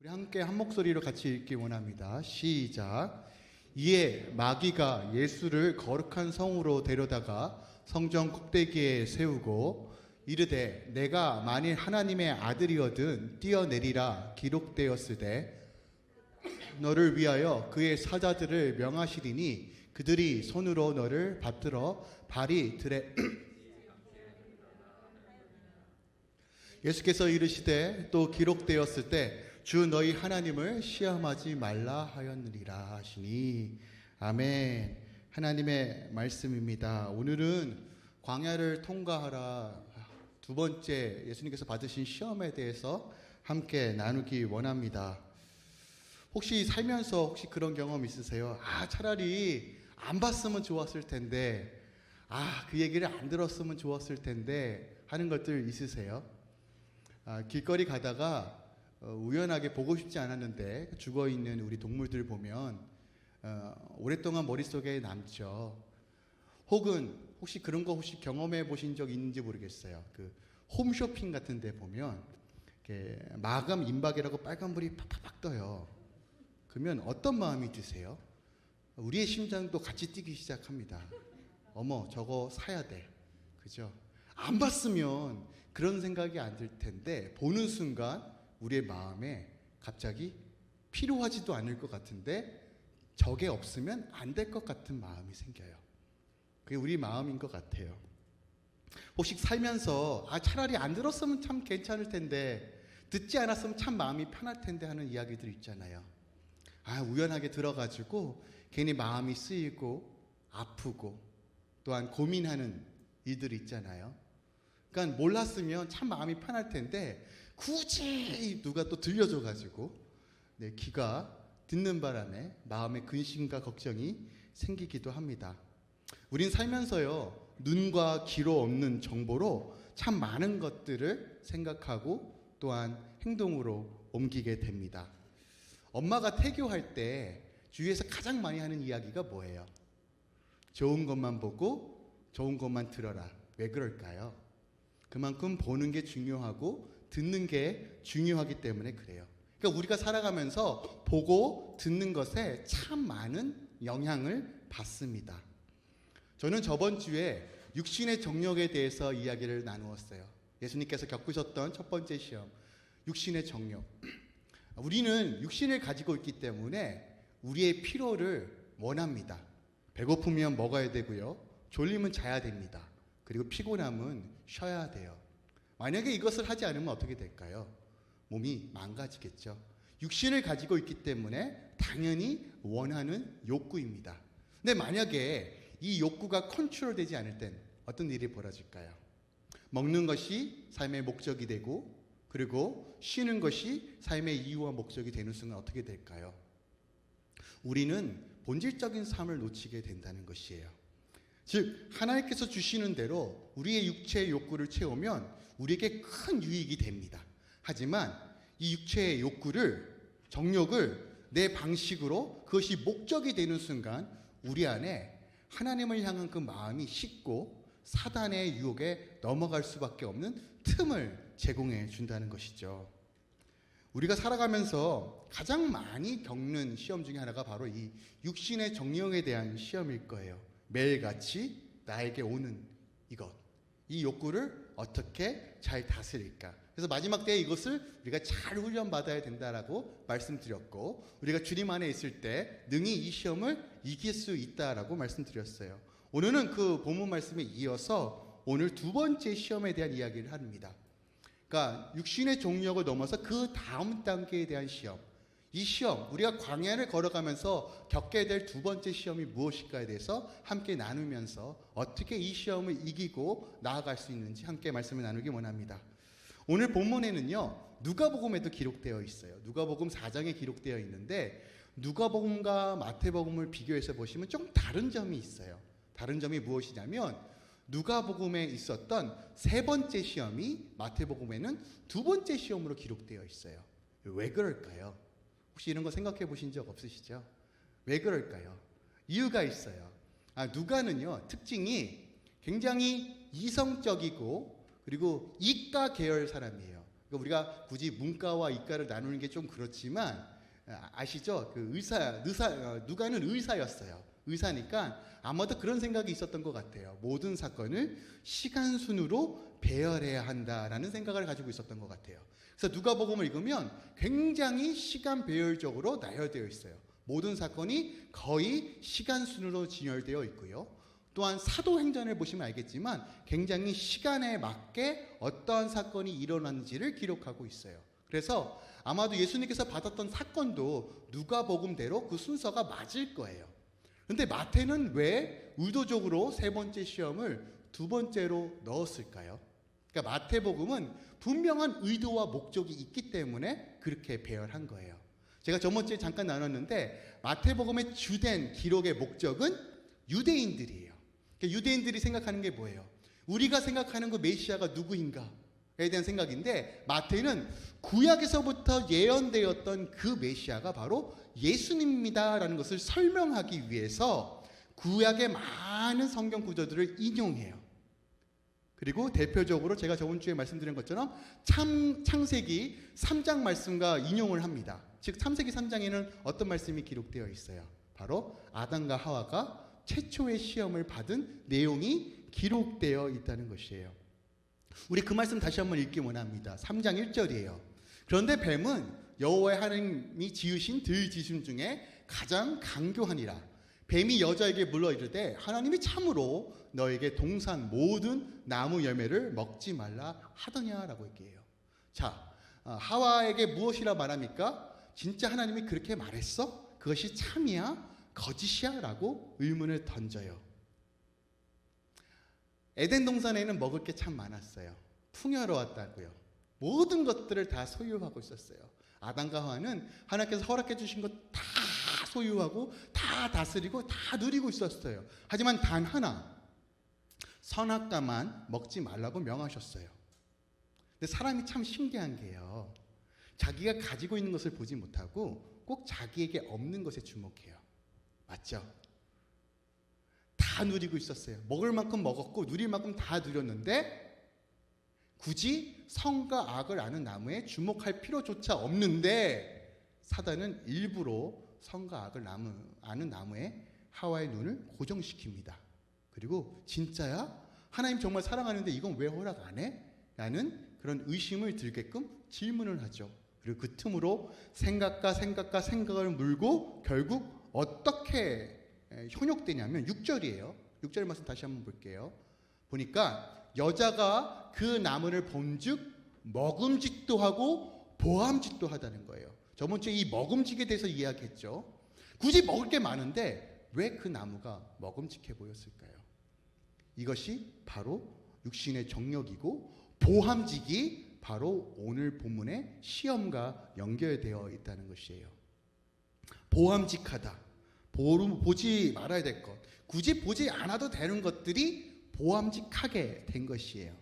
우리 함께 한 목소리로 같이 읽기 원합니다. 시작. 이에 마귀가 예수를 거룩한 성으로 데려다가 성전 꼭대기에 세우고 이르되 내가 만일 하나님의 아들이거든 뛰어내리라 기록되었으되 너를 위하여 그의 사자들을 명하시리니 그들이 손으로 너를 받들어 발이 들에 예수께서 이르시되 또 기록되었을 때 주 너희 하나님을 시험하지 말라 하였느니라 하시니. 아멘. 하나님의 말씀입니다. 오늘은 광야를 통과하라 두 번째 예수님께서 받으신 시험에 대해서 함께 나누기 원합니다. 혹시 살면서 그런 경험 있으세요? 차라리 안 봤으면 좋았을 텐데, 그 얘기를 안 들었으면 좋았을 텐데 하는 것들 있으세요? 길거리 가다가 우연하게 보고 싶지 않았는데 죽어있는 우리 동물들 보면 오랫동안 머릿속에 남죠. 혹은 혹시 그런 거 경험해 보신 적 있는지 모르겠어요. 그 홈쇼핑 같은 데 보면 마감 임박이라고 빨간불이 팍팍팍 떠요. 그러면 어떤 마음이 드세요? 우리의 심장도 같이 뛰기 시작합니다. 어머, 저거 사야 돼. 그죠? 안 봤으면 그런 생각이 안 들 텐데 보는 순간 우리의 마음에 갑자기 필요하지도 않을 것 같은데 저게 없으면 안 될 것 같은 마음이 생겨요. 그게 우리 마음인 것 같아요. 혹시 살면서 차라리 안 들었으면 참 괜찮을 텐데 듣지 않았으면 참 마음이 편할 텐데 하는 이야기들 있잖아요. 우연하게 들어가지고 괜히 마음이 쓰이고 아프고 또한 고민하는 일들이 있잖아요. 그러니까 몰랐으면 참 마음이 편할 텐데 굳이 누가 또 들려줘가지고 귀가 듣는 바람에 마음에 근심과 걱정이 생기기도 합니다. 우린 살면서요, 눈과 귀로 얻는 정보로 참 많은 것들을 생각하고 또한 행동으로 옮기게 됩니다. 엄마가 태교할 때 주위에서 가장 많이 하는 이야기가 뭐예요? 좋은 것만 보고 좋은 것만 들어라. 왜 그럴까요? 그만큼 보는 게 중요하고 듣는 게 중요하기 때문에 그래요. 그러니까 우리가 살아가면서 보고 듣는 것에 참 많은 영향을 받습니다. 저는 저번 주에 육신의 정욕에 대해서 이야기를 나누었어요. 예수님께서 겪으셨던 첫 번째 시험, 육신의 정욕. 우리는 육신을 가지고 있기 때문에 우리의 필요를 원합니다. 배고프면 먹어야 되고요. 졸리면 자야 됩니다. 그리고 피곤하면 쉬어야 돼요. 만약에 이것을 하지 않으면 어떻게 될까요? 몸이 망가지겠죠. 육신을 가지고 있기 때문에 당연히 원하는 욕구입니다. 근데 만약에 이 욕구가 컨트롤되지 않을 땐 어떤 일이 벌어질까요? 먹는 것이 삶의 목적이 되고 그리고 쉬는 것이 삶의 이유와 목적이 되는 순간 어떻게 될까요? 우리는 본질적인 삶을 놓치게 된다는 것이에요. 즉 하나님께서 주시는 대로 우리의 육체의 욕구를 채우면 우리에게 큰 유익이 됩니다. 하지만 이 육체의 욕구를, 정욕을 내 방식으로 그것이 목적이 되는 순간 우리 안에 하나님을 향한 그 마음이 식고 사단의 유혹에 넘어갈 수밖에 없는 틈을 제공해 준다는 것이죠. 우리가 살아가면서 가장 많이 겪는 시험 중에 하나가 바로 이 육신의 정욕에 대한 시험일 거예요. 매일같이 나에게 오는 이 욕구를 어떻게 잘 다스릴까? 그래서 마지막 때에 이것을 우리가 잘 훈련받아야 된다라고 말씀드렸고, 우리가 주님 안에 있을 때 능히 이 시험을 이길 수 있다라고 말씀드렸어요. 오늘은 그 본문 말씀에 이어서 오늘 두 번째 시험에 대한 이야기를 합니다. 그러니까 육신의 정욕을 넘어서 그 다음 단계에 대한 시험. 이 시험, 우리가 광야를 걸어가면서 겪게 될 두 번째 시험이 무엇일까에 대해서 함께 나누면서 어떻게 이 시험을 이기고 나아갈 수 있는지 함께 말씀을 나누기 원합니다. 오늘 본문에는요, 누가복음에도 기록되어 있어요. 누가복음 4장에 기록되어 있는데 누가복음과 마태복음을 비교해서 보시면 좀 다른 점이 있어요. 다른 점이 무엇이냐면 누가복음에 있었던 세 번째 시험이 마태복음에는 두 번째 시험으로 기록되어 있어요. 왜 그럴까요? 혹시 이런 거 생각해 보신 적 없으시죠? 왜 그럴까요? 이유가 있어요. 누가는요, 특징이 굉장히 이성적이고 그리고 이과 계열 사람이에요. 그러니까 우리가 굳이 문과와 이과를 나누는 게 좀 그렇지만 아시죠? 그 누가는 의사였어요. 의사니까 아마도 그런 생각이 있었던 것 같아요. 모든 사건을 시간 순으로 배열해야 한다라는 생각을 가지고 있었던 것 같아요. 그래서 누가복음을 읽으면 굉장히 시간 배열적으로 나열되어 있어요. 모든 사건이 거의 시간 순으로 진열되어 있고요. 또한 사도행전을 보시면 알겠지만 굉장히 시간에 맞게 어떠한 사건이 일어났는지를 기록하고 있어요. 그래서 아마도 예수님께서 받았던 사건도 누가복음대로 그 순서가 맞을 거예요. 그런데 마태는 왜 의도적으로 세 번째 시험을 두 번째로 넣었을까요? 그러니까 마태복음은 분명한 의도와 목적이 있기 때문에 그렇게 배열한 거예요. 제가 저번주에 잠깐 나눴는데 마태복음의 주된 기록의 목적은 유대인들이에요. 그러니까 유대인들이 생각하는 게 뭐예요? 우리가 생각하는 그 메시아가 누구인가에 대한 생각인데 마태는 구약에서부터 예언되었던 그 메시아가 바로 예수님입니다라는 것을 설명하기 위해서 구약의 많은 성경 구절들을 인용해요. 그리고 대표적으로 제가 저번 주에 말씀드린 것처럼 창세기 3장 말씀과 인용을 합니다. 즉 창세기 3장에는 어떤 말씀이 기록되어 있어요? 바로 아담과 하와가 최초의 시험을 받은 내용이 기록되어 있다는 것이에요. 우리 그 말씀 다시 한번 읽기 원합니다. 3장 1절이에요. 그런데 뱀은 여호와의 하나님이 지으신 들짐승 중에 가장 강교하니라. 뱀이 여자에게 물어 이르되 하나님이 참으로 너에게 동산 모든 나무 열매를 먹지 말라 하더냐라고 얘기해요. 자, 하와에게 무엇이라 말합니까? 진짜 하나님이 그렇게 말했어? 그것이 참이야? 거짓이야? 라고 의문을 던져요. 에덴 동산에는 먹을 게 참 많았어요. 풍요로웠다고요. 모든 것들을 다 소유하고 있었어요. 아담과 하와는 하나님께서 허락해 주신 것 다 소유하고 다 다스리고 다 누리고 있었어요. 하지만 단 하나 선악과만 먹지 말라고 명하셨어요. 근데 사람이 참 신기한 게요. 자기가 가지고 있는 것을 보지 못하고 꼭 자기에게 없는 것에 주목해요. 맞죠? 다 누리고 있었어요. 먹을 만큼 먹었고 누릴 만큼 다 누렸는데 굳이 선과 악을 아는 나무에 주목할 필요조차 없는데 사단은 일부러 선과 악을 아는 나무에 하와의 눈을 고정시킵니다. 그리고 진짜야? 하나님 정말 사랑하는데 이건 왜 허락 안 해? 라는 그런 의심을 들게끔 질문을 하죠. 그리고 그 틈으로 생각을 물고 결국 어떻게 현혹되냐면 6절이에요. 6절 말씀 다시 한번 볼게요. 보니까 여자가 그 나무를 본즉 먹음직도 하고 보암직도 하다는 거예요. 저번 주에 이 먹음직에 대해서 이야기했죠. 굳이 먹을 게 많은데 왜 그 나무가 먹음직해 보였을까요? 이것이 바로 육신의 정욕이고 보암직이 바로 오늘 본문의 시험과 연결되어 있다는 것이에요. 보암직하다. 보지 말아야 될 것. 굳이 보지 않아도 되는 것들이 보암직하게 된 것이에요.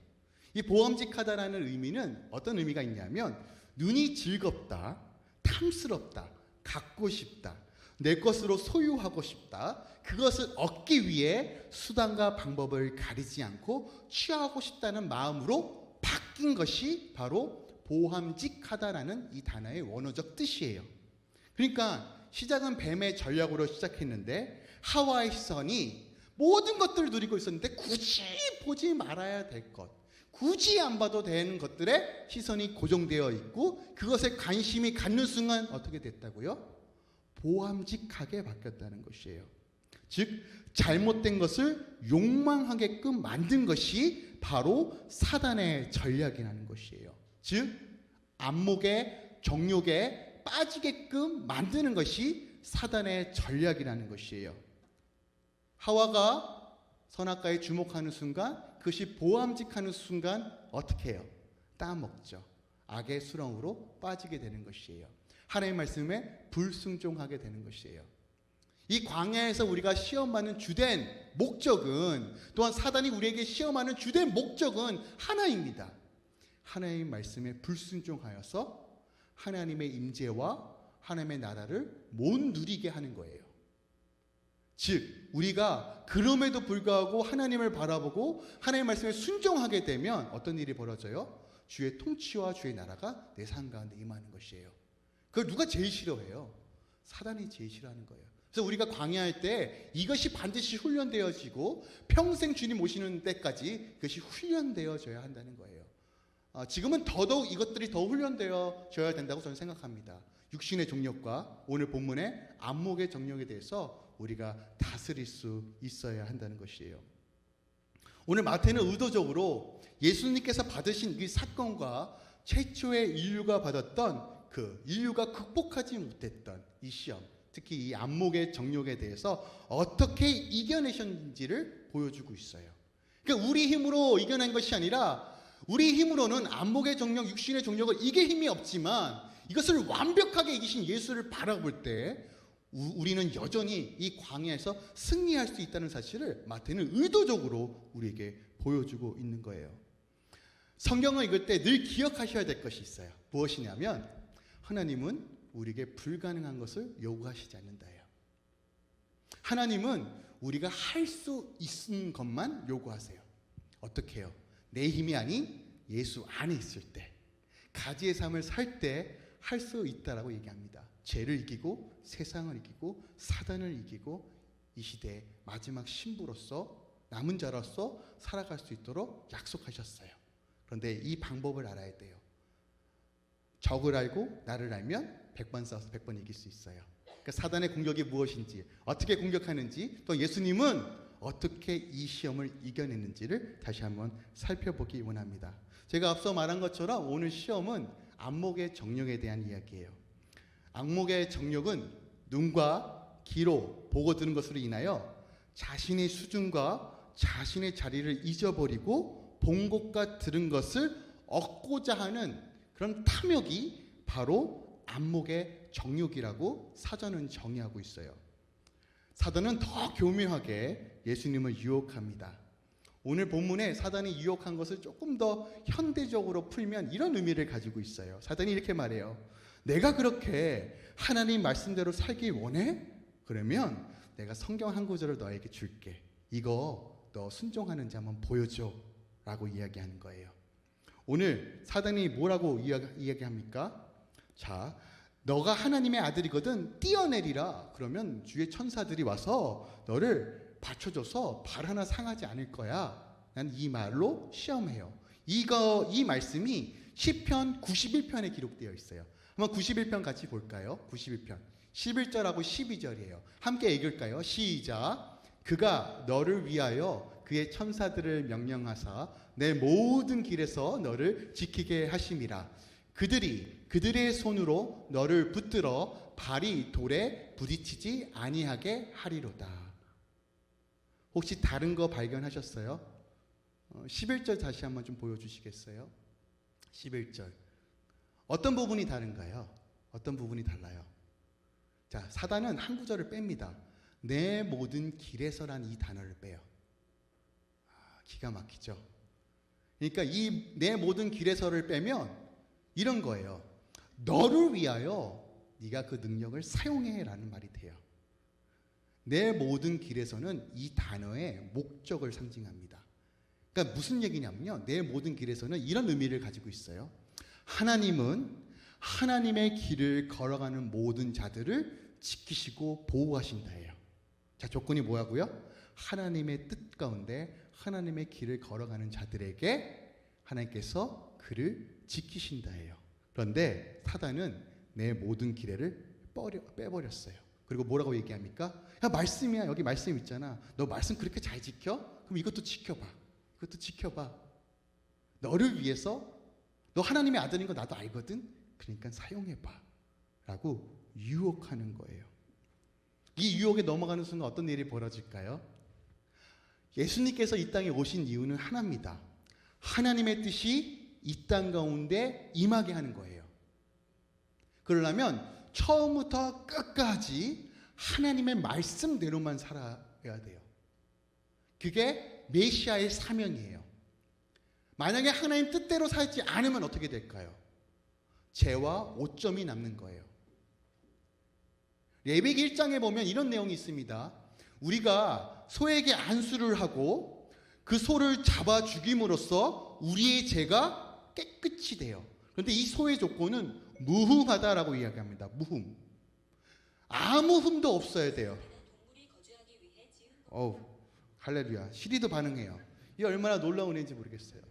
이 보암직하다라는 의미는 어떤 의미가 있냐면 눈이 즐겁다, 탐스럽다, 갖고 싶다, 내 것으로 소유하고 싶다. 그것을 얻기 위해 수단과 방법을 가리지 않고 취하고 싶다는 마음으로 바뀐 것이 바로 보암직하다라는 이 단어의 원어적 뜻이에요. 그러니까 시작은 뱀의 전략으로 시작했는데 하와의 시선이 모든 것들을 누리고 있었는데 굳이 보지 말아야 될 것, 굳이 안 봐도 되는 것들에 시선이 고정되어 있고 그것에 관심이 갖는 순간 어떻게 됐다고요? 보암직하게 바뀌었다는 것이에요. 즉 잘못된 것을 욕망하게끔 만든 것이 바로 사단의 전략이라는 것이에요. 즉 안목에 정욕에 빠지게끔 만드는 것이 사단의 전략이라는 것이에요. 하와가 선악과에 주목하는 순간 그것이 보암직하는 순간 어떻게 해요? 따먹죠. 악의 수렁으로 빠지게 되는 것이에요. 하나님의 말씀에 불순종하게 되는 것이에요. 이 광야에서 우리가 시험받는 주된 목적은 또한 사단이 우리에게 시험하는 주된 목적은 하나입니다. 하나님의 말씀에 불순종하여서 하나님의 임재와 하나님의 나라를 못 누리게 하는 거예요. 즉 우리가 그럼에도 불구하고 하나님을 바라보고 하나님의 말씀에 순종하게 되면 어떤 일이 벌어져요? 주의 통치와 주의 나라가 내 삶 가운데 임하는 것이에요. 그걸 누가 제일 싫어해요? 사단이 제일 싫어하는 거예요. 그래서 우리가 광야할 때 이것이 반드시 훈련되어지고 평생 주님 오시는 때까지 그것이 훈련되어져야 한다는 거예요. 지금은 더더욱 이것들이 더 훈련되어져야 된다고 저는 생각합니다. 육신의 정욕과 오늘 본문의 안목의 정욕에 대해서 우리가 다스릴 수 있어야 한다는 것이에요. 오늘 마태는 의도적으로 예수님께서 받으신 이 사건과 최초의 인류가 받았던 그 인류가 극복하지 못했던 이 시험, 특히 이 안목의 정욕에 대해서 어떻게 이겨내셨는지를 보여주고 있어요. 그러니까 우리 힘으로 이겨낸 것이 아니라 우리 힘으로는 안목의 정욕, 육신의 정욕을 이길 힘이 없지만 이것을 완벽하게 이기신 예수를 바라볼 때 우리는 여전히 이 광야에서 승리할 수 있다는 사실을 마태는 의도적으로 우리에게 보여주고 있는 거예요. 성경을 읽을 때 늘 기억하셔야 될 것이 있어요. 무엇이냐면 하나님은 우리에게 불가능한 것을 요구하시지 않는다예요. 하나님은 우리가 할 수 있는 것만 요구하세요. 어떻게 해요? 내 힘이 아닌 예수 안에 있을 때, 가지의 삶을 살 때 할 수 있다라고 얘기합니다. 죄를 이기고 세상을 이기고 사단을 이기고 이 시대의 마지막 신부로서 남은 자로서 살아갈 수 있도록 약속하셨어요. 그런데 이 방법을 알아야 돼요. 적을 알고 나를 알면 100번 싸워서 100번 이길 수 있어요. 그러니까 사단의 공격이 무엇인지, 어떻게 공격하는지, 또 예수님은 어떻게 이 시험을 이겨내는지를 다시 한번 살펴보기 원합니다. 제가 앞서 말한 것처럼 오늘 시험은 안목의 정욕에 대한 이야기예요. 안목의 정욕은 눈과 귀로 보고 들은 것으로 인하여 자신의 수준과 자신의 자리를 잊어버리고 본 것과 들은 것을 얻고자 하는 그런 탐욕이 바로 안목의 정욕이라고 사전은 정의하고 있어요. 사단은 더 교묘하게 예수님을 유혹합니다. 오늘 본문에 사단이 유혹한 것을 조금 더 현대적으로 풀면 이런 의미를 가지고 있어요. 사단이 이렇게 말해요. 내가 그렇게 하나님 말씀대로 살기 원해? 그러면 내가 성경 한 구절을 너에게 줄게. 이거 너 순종하는지 한번 보여줘 라고 이야기하는 거예요. 오늘 사단이 뭐라고 이야기합니까? 자, 너가 하나님의 아들이거든 뛰어내리라. 그러면 주의 천사들이 와서 너를 받쳐줘서 발 하나 상하지 않을 거야. 난 이 말로 시험해요. 이 말씀이 시편 91편에 기록되어 있어요. 한번 91편 같이 볼까요? 91편 11절하고 12절이에요. 함께 읽을까요? 시작. 그가 너를 위하여 그의 천사들을 명령하사 내 모든 길에서 너를 지키게 하심이라. 그들의 손으로 너를 붙들어 발이 돌에 부딪히지 아니하게 하리로다. 혹시 다른 거 발견하셨어요? 11절 다시 한번 좀 보여주시겠어요? 11절 어떤 부분이 다른가요? 어떤 부분이 달라요? 자, 사단은 한 구절을 뺍니다. 내 모든 길에서란 이 단어를 빼요. 기가 막히죠? 그러니까 이 내 모든 길에서를 빼면 이런 거예요. 너를 위하여 네가 그 능력을 사용해 라는 말이 돼요. 내 모든 길에서는 이 단어의 목적을 상징합니다. 그러니까 무슨 얘기냐면요. 내 모든 길에서는 이런 의미를 가지고 있어요. 하나님은 하나님의 길을 걸어가는 모든 자들을 지키시고 보호하신다예요. 자, 조건이 뭐라고요? 하나님의 뜻 가운데 하나님의 길을 걸어가는 자들에게 하나님께서 그를 지키신다예요. 그런데 사단은 내 모든 기회를 빼버렸어요. 그리고 뭐라고 얘기합니까? 야, 말씀이야. 여기 말씀 있잖아. 너 말씀 그렇게 잘 지켜? 그럼 이것도 지켜봐. 이것도 지켜봐. 너를 위해서 너 하나님의 아들인 거 나도 알거든. 그러니까 사용해봐 라고 유혹하는 거예요. 이 유혹에 넘어가는 순간 어떤 일이 벌어질까요? 예수님께서 이 땅에 오신 이유는 하나입니다. 하나님의 뜻이 이 땅 가운데 임하게 하는 거예요. 그러려면 처음부터 끝까지 하나님의 말씀대로만 살아야 돼요. 그게 메시아의 사명이에요. 만약에 하나님 뜻대로 살지 않으면 어떻게 될까요? 죄와 오점이 남는 거예요. 레위기 1장에 보면 이런 내용이 있습니다. 우리가 소에게 안수를 하고 그 소를 잡아 죽임으로써 우리의 죄가 깨끗이 돼요. 그런데 이 소의 조건은 무흠하다라고 이야기합니다. 무흠. 아무 흠도 없어야 돼요. 할렐루야. 시리도 반응해요. 이게 얼마나 놀라운 애인지 모르겠어요.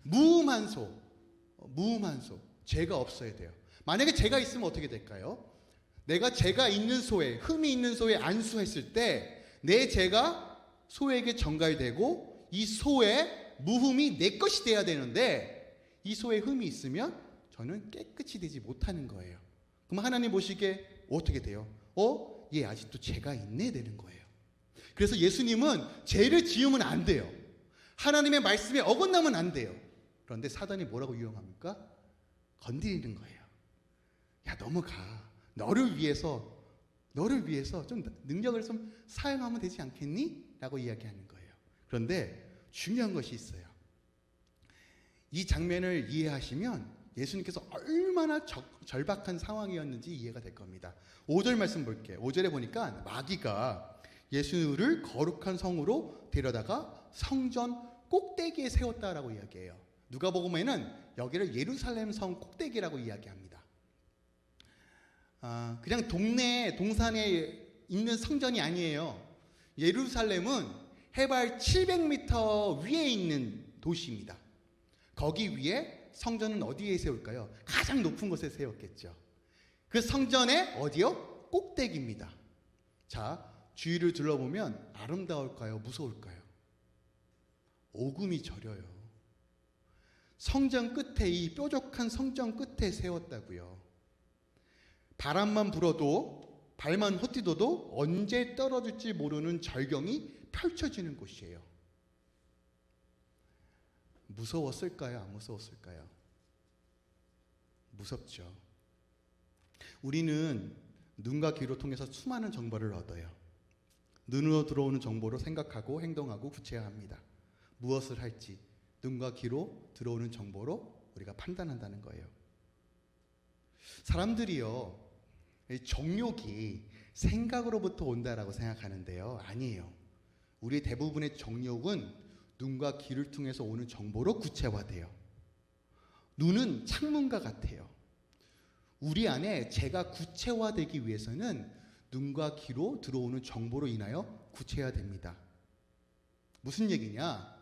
무흠한 소. 무흠한 소. 죄가 없어야 돼요. 만약에 죄가 있으면 어떻게 될까요? 내가 죄가 있는 소에, 흠이 있는 소에 안수했을 때 내 죄가 소에게 전가되고 이 소의 무흠이 내 것이 돼야 되는데 이 소에 흠이 있으면 저는 깨끗이 되지 못하는 거예요. 그럼 하나님 보시기에 어떻게 돼요? 얘 아직도 죄가 있네 되는 거예요. 그래서 예수님은 죄를 지으면 안 돼요. 하나님의 말씀에 어긋나면 안 돼요. 그런데 사단이 뭐라고 유용합니까? 건드리는 거예요. 야, 넘어가. 너를 위해서 좀 능력을 좀 사용하면 되지 않겠니? 라고 이야기하는 거예요. 그런데 중요한 것이 있어요. 이 장면을 이해하시면 예수님께서 얼마나 절박한 상황이었는지 이해가 될 겁니다. 5절 말씀 볼게요. 5절에 보니까 마귀가 예수를 거룩한 성으로 데려다가 성전 꼭대기에 세웠다라고 이야기해요. 누가복음에는 여기를 예루살렘 성 꼭대기라고 이야기합니다. 그냥 동산에 있는 성전이 아니에요. 예루살렘은 해발 700m 위에 있는 도시입니다. 거기 위에 성전은 어디에 세울까요? 가장 높은 곳에 세웠겠죠. 그 성전의 어디요? 꼭대기입니다. 자, 주위를 둘러보면 아름다울까요? 무서울까요? 오금이 저려요. 성전 끝에, 이 뾰족한 성전 끝에 세웠다고요. 바람만 불어도, 발만 헛디뎌도 언제 떨어질지 모르는 절경이 펼쳐지는 곳이에요. 무서웠을까요? 안 무서웠을까요? 무섭죠. 우리는 눈과 귀로 통해서 수많은 정보를 얻어요. 눈으로 들어오는 정보로 생각하고 행동하고 구체화합니다. 무엇을 할지 눈과 귀로 들어오는 정보로 우리가 판단한다는 거예요. 사람들이요, 정욕이 생각으로부터 온다라고 생각하는데요, 아니에요. 우리 대부분의 정욕은 눈과 귀를 통해서 오는 정보로 구체화돼요. 눈은 창문과 같아요. 우리 안에 죄가 구체화되기 위해서는 눈과 귀로 들어오는 정보로 인하여 구체화됩니다. 무슨 얘기냐?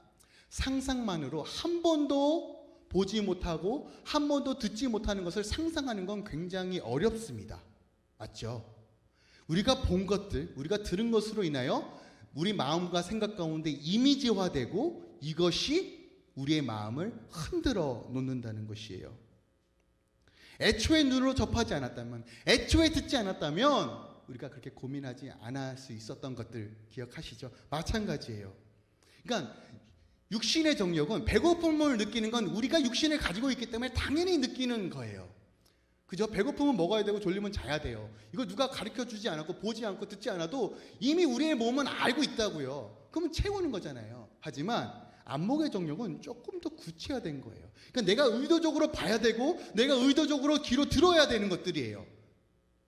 상상만으로 한 번도 보지 못하고 한 번도 듣지 못하는 것을 상상하는 건 굉장히 어렵습니다. 맞죠? 우리가 본 것들, 우리가 들은 것으로 인하여 우리 마음과 생각 가운데 이미지화되고 이것이 우리의 마음을 흔들어 놓는다는 것이에요. 애초에 눈으로 접하지 않았다면, 애초에 듣지 않았다면 우리가 그렇게 고민하지 않을 수 있었던 것들 기억하시죠? 마찬가지예요. 그러니까 육신의 정욕은, 배고픔을 느끼는 건 우리가 육신을 가지고 있기 때문에 당연히 느끼는 거예요. 그죠? 배고픔은 먹어야 되고 졸리면 자야 돼요. 이거 누가 가르쳐주지 않았고 보지 않고 듣지 않아도 이미 우리의 몸은 알고 있다고요. 그러면 채우는 거잖아요. 하지만 안목의 정욕은 조금 더 구체화된 거예요. 그러니까 내가 의도적으로 봐야 되고 내가 의도적으로 귀로 들어야 되는 것들이에요.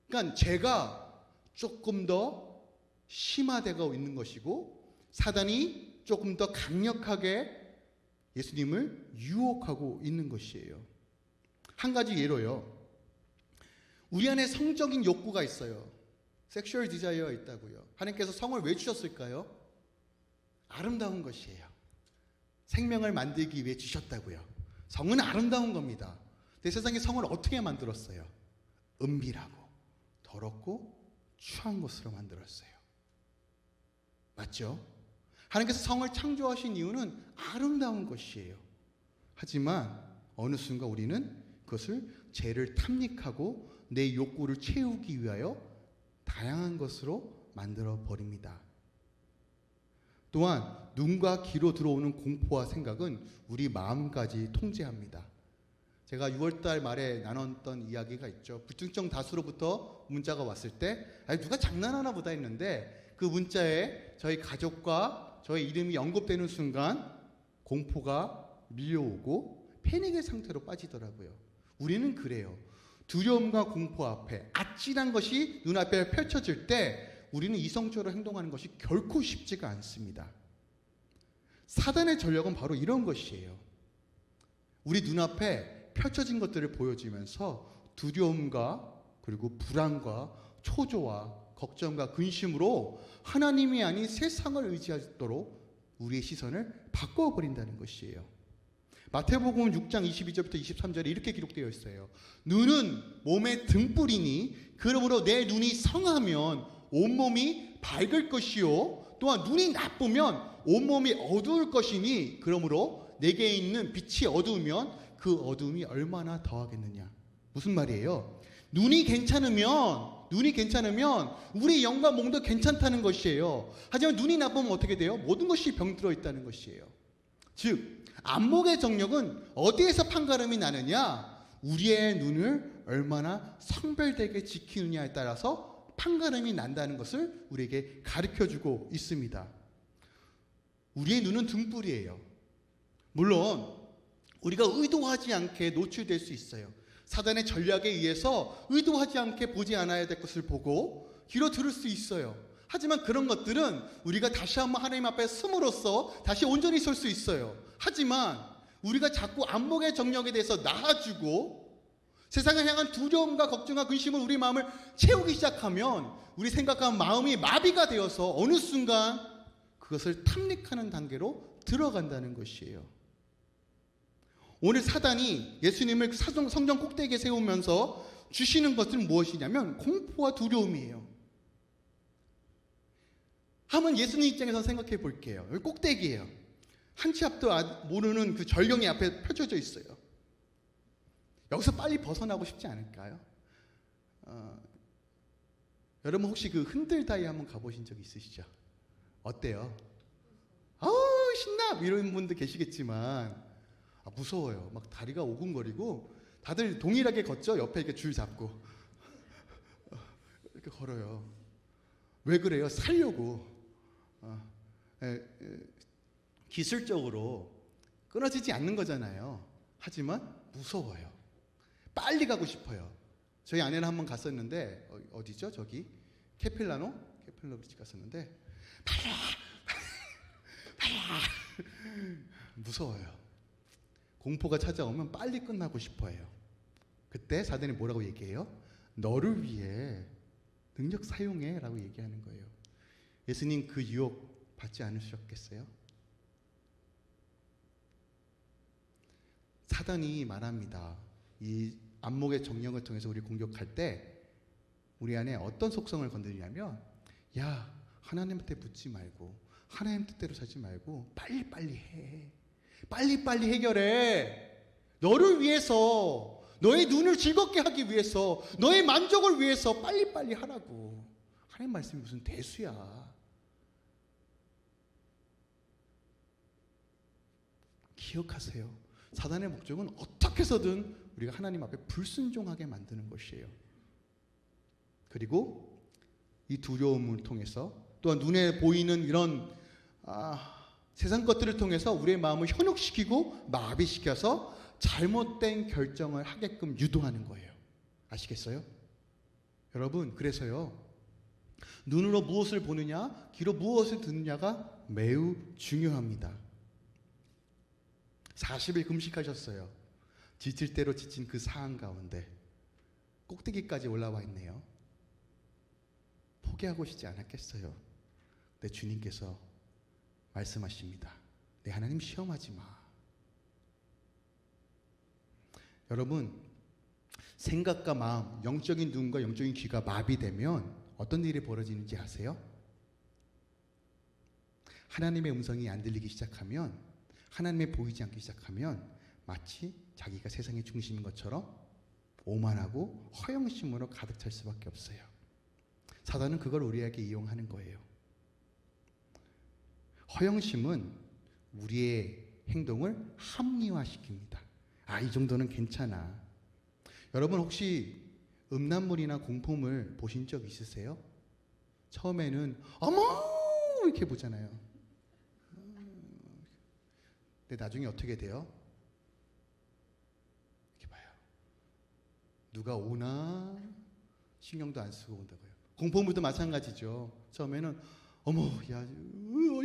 그러니까 죄가 조금 더 심화되고 있는 것이고 사단이 조금 더 강력하게 예수님을 유혹하고 있는 것이에요. 한 가지 예로요. 우리 안에 성적인 욕구가 있어요. 섹슈얼 디자이어가 있다고요. 하나님께서 성을 왜 주셨을까요? 아름다운 것이에요. 생명을 만들기 위해 주셨다고요. 성은 아름다운 겁니다. 근데 세상에 성을 어떻게 만들었어요? 은밀하고 더럽고 추한 것으로 만들었어요. 맞죠? 하나님께서 성을 창조하신 이유는 아름다운 것이에요. 하지만 어느 순간 우리는 그것을 죄를 탐닉하고 내 욕구를 채우기 위하여 다양한 것으로 만들어 버립니다. 또한 눈과 귀로 들어오는 공포와 생각은 우리 마음까지 통제합니다. 제가 6월달 말에 나눴던 이야기가 있죠. 불특정 다수로부터 문자가 왔을 때 누가 장난하나 보다 했는데 그 문자에 저희 가족과 저의 이름이 언급되는 순간 공포가 밀려오고 패닉의 상태로 빠지더라고요. 우리는 그래요. 두려움과 공포 앞에 아찔한 것이 눈앞에 펼쳐질 때 우리는 이성적으로 행동하는 것이 결코 쉽지가 않습니다. 사단의 전략은 바로 이런 것이에요. 우리 눈앞에 펼쳐진 것들을 보여주면서 두려움과 그리고 불안과 초조와 걱정과 근심으로 하나님이 아닌 세상을 의지하도록 우리의 시선을 바꿔버린다는 것이에요. 마태복음 6장 22절부터 23절에 이렇게 기록되어 있어요. 눈은 몸의 등불이니 그러므로 내 눈이 성하면 온몸이 밝을 것이요 또한 눈이 나쁘면 온몸이 어두울 것이니 그러므로 내게 있는 빛이 어두우면 그 어두움이 얼마나 더하겠느냐. 무슨 말이에요? 눈이 괜찮으면 우리 영과 몸도 괜찮다는 것이에요. 하지만 눈이 나쁘면 어떻게 돼요? 모든 것이 병들어 있다는 것이에요. 즉 안목의 정력은 어디에서 판가름이 나느냐? 우리의 눈을 얼마나 성별되게 지키느냐에 따라서 판가름이 난다는 것을 우리에게 가르쳐주고 있습니다. 우리의 눈은 등불이에요. 물론 우리가 의도하지 않게 노출될 수 있어요. 사단의 전략에 의해서 의도하지 않게 보지 않아야 될 것을 보고 귀로 들을 수 있어요. 하지만 그런 것들은 우리가 다시 한번 하나님 앞에 씀으로써 다시 온전히 설 수 있어요. 하지만 우리가 자꾸 안목의 정력에 대해서 나아주고 세상을 향한 두려움과 걱정과 근심을 우리 마음을 채우기 시작하면 우리 생각과 마음이 마비가 되어서 어느 순간 그것을 탐닉하는 단계로 들어간다는 것이에요. 오늘 사단이 예수님을 성전 꼭대기에 세우면서 주시는 것은 무엇이냐면 공포와 두려움이에요. 한번 예수님 입장에서 생각해 볼게요. 여기 꼭대기예요. 한 치 앞도 모르는 그 전령이 앞에 펼쳐져 있어요. 여기서 빨리 벗어나고 싶지 않을까요? 여러분 혹시 그 흔들다이 한번 가보신 적 있으시죠? 어때요? 신나! 이런 분들 계시겠지만 무서워요. 막 다리가 오금거리고 다들 동일하게 걷죠? 옆에 이렇게 줄 잡고 이렇게 걸어요. 왜 그래요? 살려고. 기술적으로 끊어지지 않는 거잖아요. 하지만 무서워요. 빨리 가고 싶어요. 저희 아내는 한번 갔었는데 어디죠? 저기 캐필라노 비치 갔었는데 빨리 무서워요. 공포가 찾아오면 빨리 끝나고 싶어요. 그때 사단이 뭐라고 얘기해요? 너를 위해 능력 사용해 라고 얘기하는 거예요. 예수님 그 유혹 받지 않으셨겠어요? 사단이 말합니다. 이 안목의 정령을 통해서 우리 공격할 때 우리 안에 어떤 속성을 건드리냐면 야 하나님한테 묻지 말고 하나님 뜻대로 살지 말고 빨리빨리 해. 빨리빨리 해결해. 너를 위해서 너의 눈을 즐겁게 하기 위해서 너의 만족을 위해서 빨리빨리 하라고. 하나님 말씀이 무슨 대수야. 기억하세요. 사단의 목적은 어떻게 해서든 우리가 하나님 앞에 불순종하게 만드는 것이에요. 그리고 이 두려움을 통해서 또한 눈에 보이는 이런 세상 것들을 통해서 우리의 마음을 현혹시키고 마비시켜서 잘못된 결정을 하게끔 유도하는 거예요. 아시겠어요? 여러분 그래서요. 눈으로 무엇을 보느냐 귀로 무엇을 듣느냐가 매우 중요합니다. 40일 금식하셨어요. 지칠 대로 지친 그 상황 가운데 꼭대기까지 올라와 있네요. 포기하고 싶지 않았겠어요. 근데 주님께서 말씀하십니다. 내 하나님 시험하지 마. 여러분 생각과 마음, 영적인 눈과 영적인 귀가 마비되면 어떤 일이 벌어지는지 아세요? 하나님의 음성이 안 들리기 시작하면 하나님이 보이지 않기 시작하면 마치 자기가 세상의 중심인 것처럼 오만하고 허영심으로 가득 찰 수밖에 없어요. 사단은 그걸 우리에게 이용하는 거예요. 허영심은 우리의 행동을 합리화시킵니다. 이 정도는 괜찮아. 여러분 혹시 음란물이나 공포물 보신 적 있으세요? 처음에는 어머 이렇게 보잖아요. 근데 나중에 어떻게 돼요? 이렇게 봐요. 누가 오나 신경도 안 쓰고 온다고요. 공포물도 마찬가지죠. 처음에는 어머 야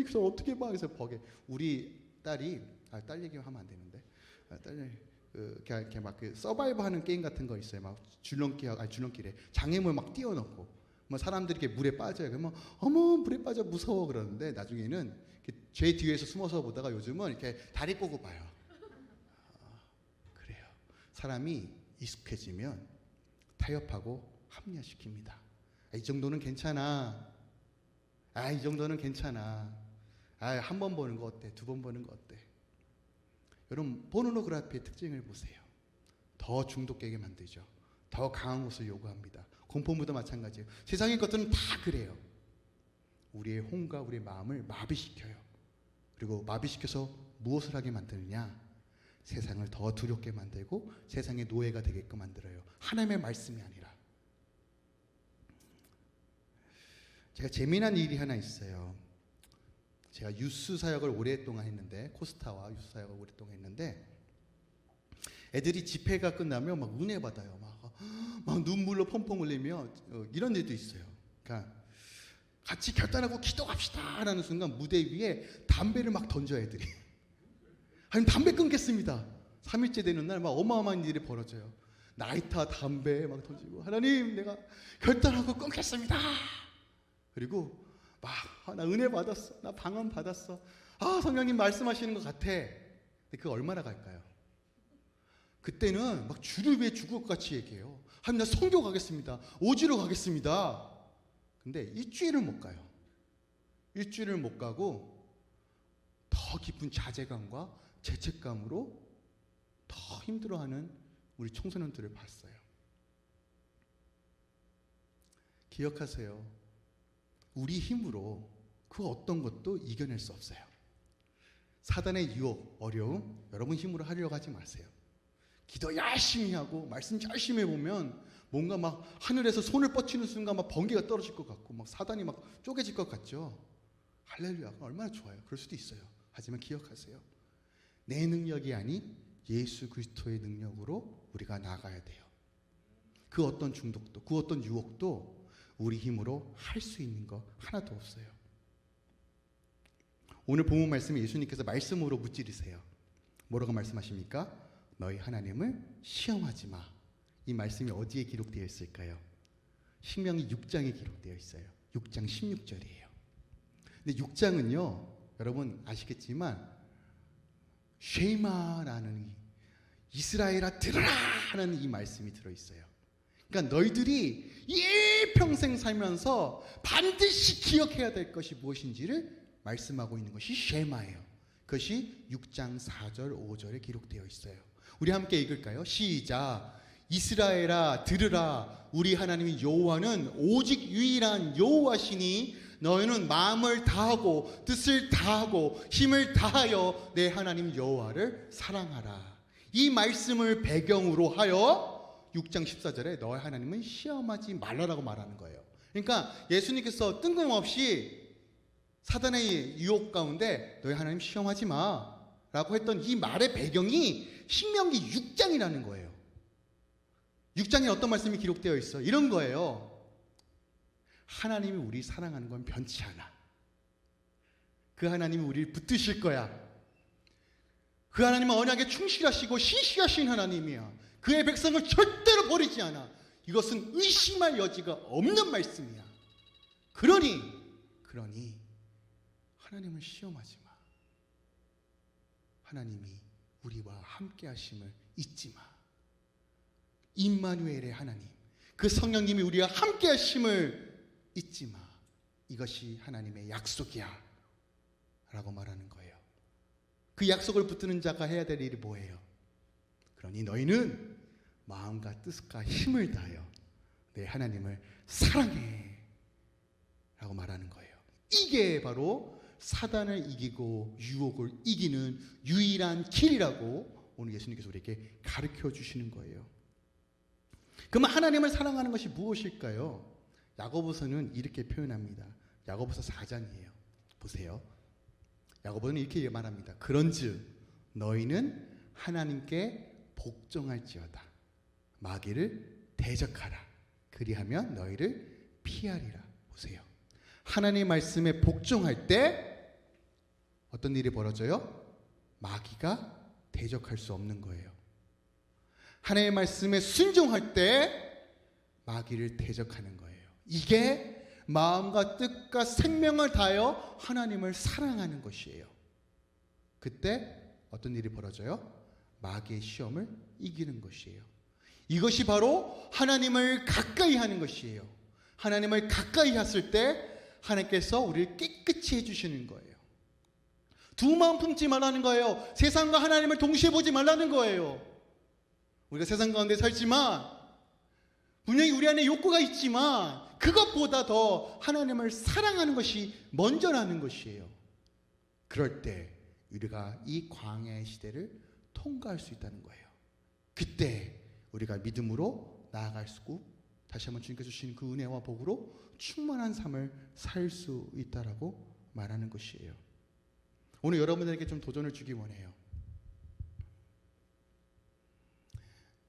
이거 어떻게 봐? 그래서 버게 우리 딸이 딸 얘기하면 안 되는데 딸이 이렇게 막 그 서바이벌 하는 게임 같은 거 있어요. 막 줄넘기래. 장애물 막 띄워놓고 뭐 사람들이 이렇게 물에 빠져요. 그러면 어머 물에 빠져 무서워 그러는데 나중에는 제 뒤에서 숨어서 보다가 요즘은 이렇게 다리 꼬고 봐요. 그래요. 사람이 익숙해지면 타협하고 합리화시킵니다. 이 정도는 괜찮아. 이 정도는 괜찮아. 한 번 보는 거 어때? 두 번 보는 거 어때? 여러분 포르노그래피의 특징을 보세요. 더 중독되게 만들죠. 더 강한 것을 요구합니다. 공포물도 마찬가지예요. 세상의 것들은 다 그래요. 우리의 혼과 우리의 마음을 마비시켜요. 그리고 마비시켜서 무엇을 하게 만드느냐? 세상을 더 두렵게 만들고 세상의 노예가 되게끔 만들어요. 하나님의 말씀이 아니라. 제가 재미난 일이 하나 있어요. 제가 유스 사역을 오랫동안 했는데, 코스타와 유스 사역을 오랫동안 했는데, 애들이 집회가 끝나면 막 은혜 받아요. 막 눈물로 펑펑 흘리며 이런 일도 있어요. 그러니까 같이 결단하고 기도합시다 라는 순간 무대 위에 담배를 막 던져 애들이. 아니 담배 끊겠습니다. 3일째 되는 날 막 어마어마한 일이 벌어져요. 나이타 담배 막 던지고 하나님 내가 결단하고 끊겠습니다. 그리고 막 나 은혜 받았어. 나 방언 받았어. 성령님 말씀하시는 것 같아. 근데 그거 얼마나 갈까요? 그때는 막 주를 위해 죽을 것 같이 얘기해요. 하나님 나 선교 가겠습니다. 오지로 가겠습니다. 근데 일주일을 못 가요. 일주일을 못 가고 더 깊은 자괴감과 죄책감으로 더 힘들어하는 우리 청소년들을 봤어요. 기억하세요. 우리 힘으로 그 어떤 것도 이겨낼 수 없어요. 사단의 유혹, 어려움 여러분 힘으로 하려고 하지 마세요. 기도 열심히 하고 말씀 열심히 해보면 뭔가 막 하늘에서 손을 뻗치는 순간 막 번개가 떨어질 것 같고 막 사단이 막 쪼개질 것 같죠. 할렐루야, 얼마나 좋아요. 그럴 수도 있어요. 하지만 기억하세요. 내 능력이 아닌 예수 그리스도의 능력으로 우리가 나가야 돼요. 그 어떤 중독도 그 어떤 유혹도 우리 힘으로 할 수 있는 거 하나도 없어요. 오늘 본문 말씀에 예수님께서 말씀으로 무찌르세요. 뭐라고 말씀하십니까? 너희 하나님을 시험하지 마. 이 말씀이 어디에 기록되어 있을까요? 신명기 6장에 기록되어 있어요. 6장 16절이에요. 근데 6장은요, 여러분 아시겠지만 쉐마라는 이스라엘아 들으라 하는 이 말씀이 들어있어요. 그러니까 너희들이 일평생 살면서 반드시 기억해야 될 것이 무엇인지를 말씀하고 있는 것이 쉐마예요. 그것이 6장 4절 5절에 기록되어 있어요. 우리 함께 읽을까요? 시작. 이스라엘아 들으라. 우리 하나님 여호와는 오직 유일한 여호와시니 너희는 마음을 다하고 뜻을 다하고 힘을 다하여 내 하나님 여호와를 사랑하라. 이 말씀을 배경으로 하여 6장 14절에 너희 하나님은 시험하지 말라라고 말하는 거예요. 그러니까 예수님께서 뜬금없이 사단의 유혹 가운데 너희 하나님 시험하지 마 라고 했던 이 말의 배경이 신명기 6장이라는 거예요. 6장에 어떤 말씀이 기록되어 있어? 이런 거예요. 하나님이 우리 사랑하는 건 변치 않아. 그 하나님이 우리를 붙드실 거야. 그 하나님은 언약에 충실하시고 신실하신 하나님이야. 그의 백성을 절대로 버리지 않아. 이것은 의심할 여지가 없는 말씀이야. 그러니 하나님을 시험하지 마. 하나님이 우리와 함께 하심을 잊지 마. 임마누엘의 하나님, 그 성령님이 우리와 함께 하심을 잊지 마. 이것이 하나님의 약속이야 라고 말하는 거예요. 그 약속을 붙드는 자가 해야 될 일이 뭐예요? 그러니 너희는 마음과 뜻과 힘을 다하여 내 하나님을 사랑해 라고 말하는 거예요. 이게 바로 사단을 이기고 유혹을 이기는 유일한 길이라고 오늘 예수님께서 우리에게 가르쳐 주시는 거예요. 그러면 하나님을 사랑하는 것이 무엇일까요? 야고보서는 이렇게 표현합니다. 야고보서 4장이에요. 보세요. 야고보는 이렇게 말합니다. 그런즉 너희는 하나님께 복종할지어다. 마귀를 대적하라. 그리하면 너희를 피하리라. 보세요. 하나님의 말씀에 복종할 때 어떤 일이 벌어져요? 마귀가 대적할 수 없는 거예요. 하나님의 말씀에 순종할 때 마귀를 대적하는 거예요. 이게 마음과 뜻과 생명을 다하여 하나님을 사랑하는 것이에요. 그때 어떤 일이 벌어져요? 마귀의 시험을 이기는 것이에요. 이것이 바로 하나님을 가까이 하는 것이에요. 하나님을 가까이 했을 때 하나님께서 우리를 깨끗이 해주시는 거예요. 두 마음 품지 말라는 거예요. 세상과 하나님을 동시에 보지 말라는 거예요. 우리가 세상 가운데 살지만 분명히 우리 안에 욕구가 있지만 그것보다 더 하나님을 사랑하는 것이 먼저라는 것이에요. 그럴 때 우리가 이 광야의 시대를 통과할 수 있다는 거예요. 그때 우리가 믿음으로 나아갈 수 있고 다시 한번 주님께서 주신 그 은혜와 복으로 충만한 삶을 살 수 있다라고 말하는 것이에요. 오늘 여러분들에게 좀 도전을 주기 원해요.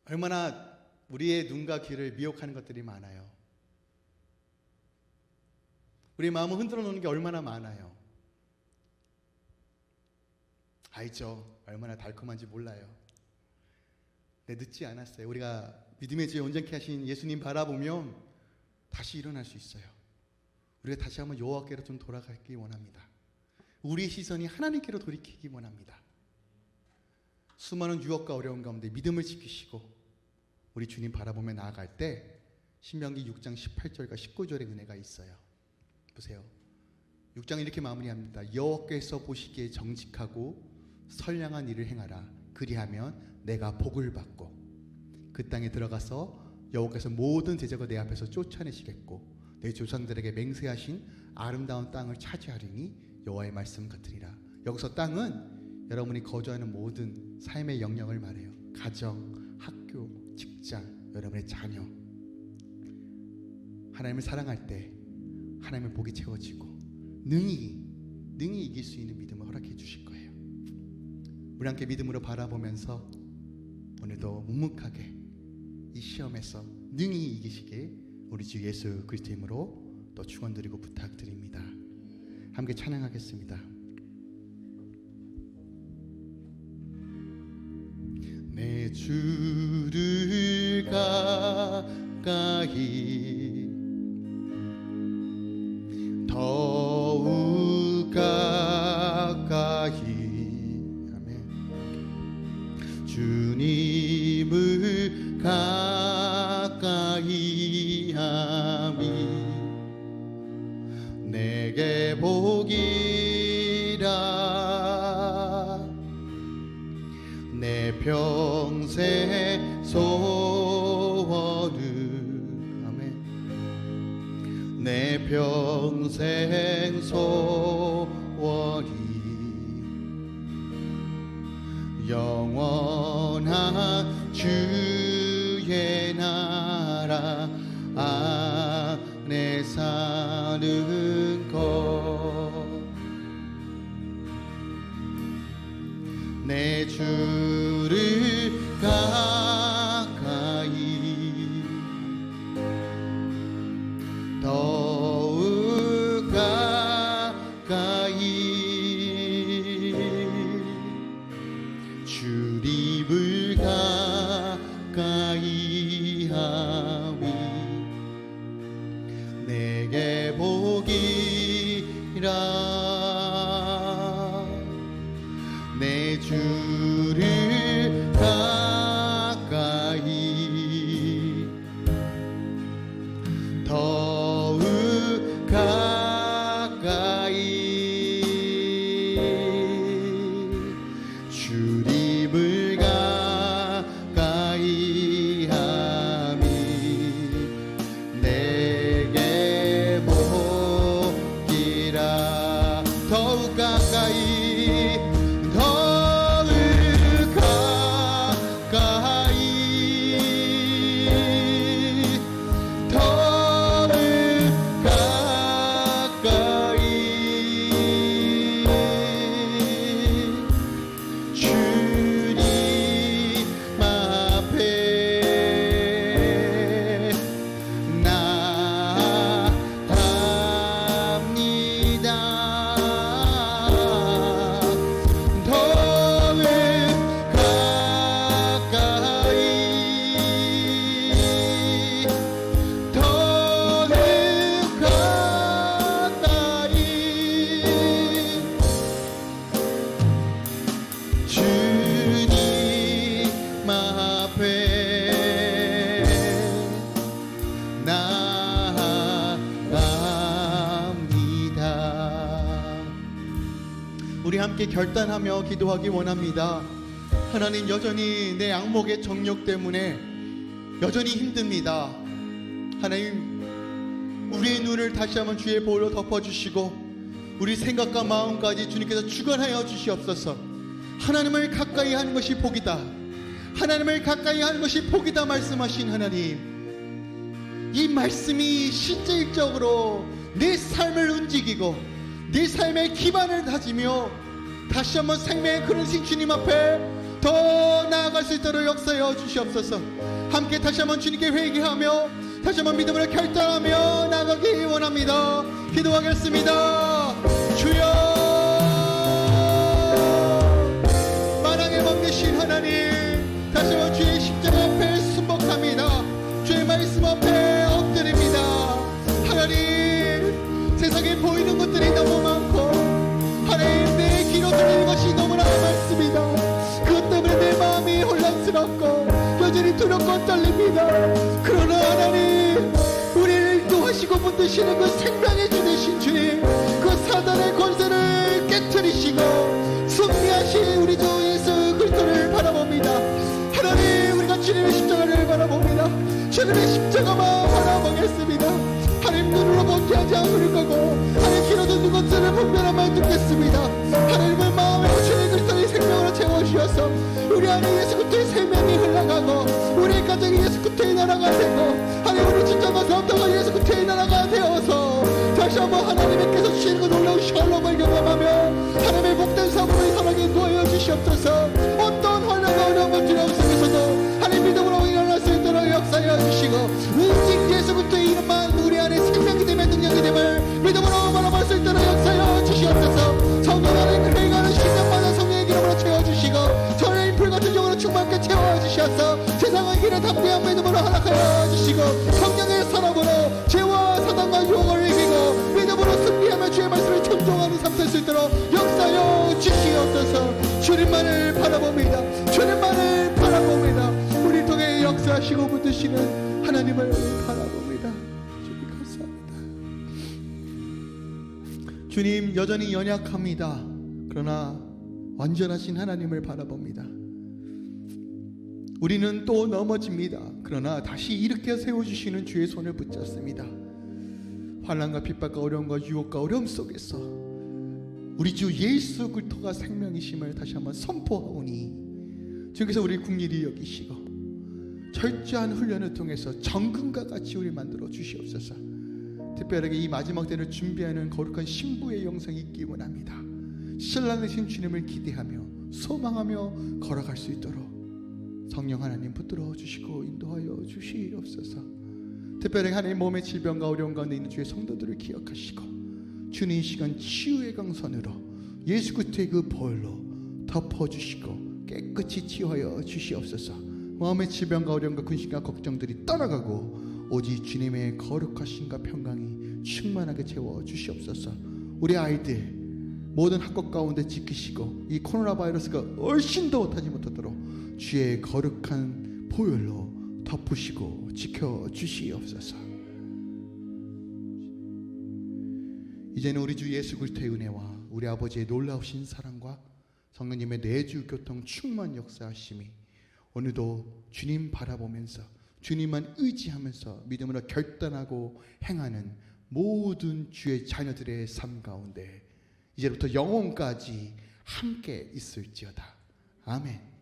얼마나 우리의 눈과 귀를 미혹하는 것들이 많아요. 우리 마음을 흔들어 놓는 게 얼마나 많아요. 알죠? 얼마나 달콤한지 몰라요. 네, 늦지 않았어요. 우리가 믿음의 주에 온전케 하신 예수님 바라보면 다시 일어날 수 있어요. 우리가 다시 한번 여호와께로 좀 돌아가기 원합니다. 우리의 시선이 하나님께로 돌이키기 원합니다. 수많은 유혹과 어려움 가운데 믿음을 지키시고 우리 주님 바라보며 나아갈 때 신명기 6장 18절과 19절의 은혜가 있어요. 보세요. 6장 이렇게 마무리합니다. 여호와께서 보시기에 정직하고 선량한 일을 행하라. 그리하면 내가 복을 받고 그 땅에 들어가서 여호와께서 모든 제적을 내 앞에서 쫓아내시겠고 내 조상들에게 맹세하신 아름다운 땅을 차지하리니 여호와의 말씀 같으리라. 여기서 땅은 여러분이 거주하는 모든 삶의 영역을 말해요. 가정, 학교, 직장, 여러분의 자녀. 하나님을 사랑할 때 하나님의 복이 채워지고 능히 이길 수 있는 믿음을 허락해 주실 거예요. 우리 함께 믿음으로 바라보면서 오늘도 묵묵하게 이 시험에서 능히 이기시길 우리 주 예수 그리스도의 이름으로 또 축원드리고 부탁드립니다. 함께 찬양하겠습니다. 내 주를 가까이 더욱 가까이 아멘. 주님을 가까이 함이 내게 복이라. 내 평생 소원은 아멘. 내 평생 소원이 영원한 주의 나라 안에 사는 것. 내 주를 가까이 더욱 가까이 주님을 가까이 하미 내게 복이라. 내 주를 가까이 더욱 가까이 주님을 가까이 함이 내게 복이라. 우리 함께 결단하며 기도하기 원합니다. 하나님, 여전히 내 악목의 정욕 때문에 여전히 힘듭니다. 하나님, 우리의 눈을 다시 한번 주의 보혈로 덮어주시고 우리 생각과 마음까지 주님께서 주관하여 주시옵소서. 하나님을 가까이 하는 것이 복이다, 하나님을 가까이 하는 것이 복이다 말씀하신 하나님, 이 말씀이 실질적으로 내 삶을 움직이고 내 삶의 기반을 다지며 다시 한번 생명의 그릇인 주님 앞에 더 나아갈 수 있도록 역사하여 주시옵소서. 함께 다시 한번 주님께 회개하며 다시 한번 믿음으로 결단하며 나아가기 원합니다. 기도하겠습니다. 주여, 만왕의 왕 되신 하나님, 다시 한번 주의 십자가 앞에 순복합니다. 주의 말씀 앞에 엎드립니다. 하나님, 세상에 보이는 것들이 너무 많고 하나님, 내 귀로 들리는 것이 너무나 많습니다. 그것 때문에 내 마음이 혼란스럽고 여전히 두렵고 떨립니다. 그러나 하나님, 우리를 인도하시고 붙드시는 그 생명의 주 되신 주님, 그 사단의 권세를 깨트리시고 승리하신 우리 주 예수 그리스도를 바라봅니다. 하나님, 우리가 주님의 십자가를 바라봅니다. 주님의 십자가만 바라보겠습니다. 하나님, 눈으로 보지 하지 않을 거고 하나님, 귀로 듣는 것들을 분별하며 듣겠습니다. 하나님의 마음에 주의 그리스도의 생명으로 채워주셔서 우리 안에 예수 그리스도의 생명이 흘러가고 우리 가정이 예수 그리스도의 나라가 되고 하나님, 우리 직장과 사업자가 예수 그리스도의 나라가 되어서 다시 한번 하나님께서 주시는 그 놀라운 샬롬을 경험하며 하나님의 복된 삶을 살아가게 도와여 주시옵소서. 어떤 환난과 어려움과 두려움 속에서도 하나님 믿음으로 일어날 수 있도록 역사하여 주시고 오직 예수 그리스도의 이름만 우리 안에 생명이 되며 능력이 됨을 믿음으로 바라볼 수 있도록 역사하여 주시옵소서. 성령 안에 회개하는 신령받은 성령의 기름으로 채워주시고 전의 불 같은 영으로 충만하게 채워주셔서 세상의 길에 담대한 믿음으로 허락하여 주시고 성령의 사람으로 죄와 사단과 유혹을 이기고 믿음으로 승리하며 주의 말씀을 청종하는 삶 될 수 있도록 역사하여 주시옵소서. 주님만을 바라봅니다. 주님만을 바라봅니다. 우리 통해 역사하시고 붙드시는 하나님을 바라봅니다. 주님 감사합니다. 주님, 여전히 연약합니다. 그러나 완전하신 하나님을 바라봅니다. 우리는 또 넘어집니다. 그러나 다시 일으켜 세워주시는 주의 손을 붙잡습니다. 환난과 핍박과 어려움과 유혹과 어려움 속에서 우리 주 예수 그리스도가 생명이심을 다시 한번 선포하오니 주께서 우리 국리를 여기시고 철저한 훈련을 통해서 정금과 같이 우리 만들어 주시옵소서. 특별하게 이 마지막 때를 준비하는 거룩한 신부의 영성이 있기 원합니다. 신랑 되신 주님을 기대하며 소망하며 걸어갈 수 있도록 성령 하나님 붙들어 주시고 인도하여 주시옵소서. 특별히 하나님, 몸의 질병과 어려움 가운데 있는 주의 성도들을 기억하시고 주님 이 시간 치유의 강선으로 예수 그리스도의 그 보혈로 덮어주시고 깨끗이 치유하여 주시옵소서. 마음의 질병과 어려움과 근심과 걱정들이 떠나가고 오직 주님의 거룩하심과 평강이 충만하게 채워 주시옵소서. 우리 아이들 모든 학업 가운데 지키시고 이 코로나 바이러스가 훨씬 더 못하지 못하도록 주의 거룩한 보혈로 덮으시고 지켜주시옵소서. 이제는 우리 주 예수 그리스도의 은혜와 우리 아버지의 놀라우신 사랑과 성령님의 내주 교통 충만 역사하심이 오늘도 주님 바라보면서 주님만 의지하면서 믿음으로 결단하고 행하는 모든 주의 자녀들의 삶 가운데 이제부터 영혼까지 함께 있을지어다. 아멘.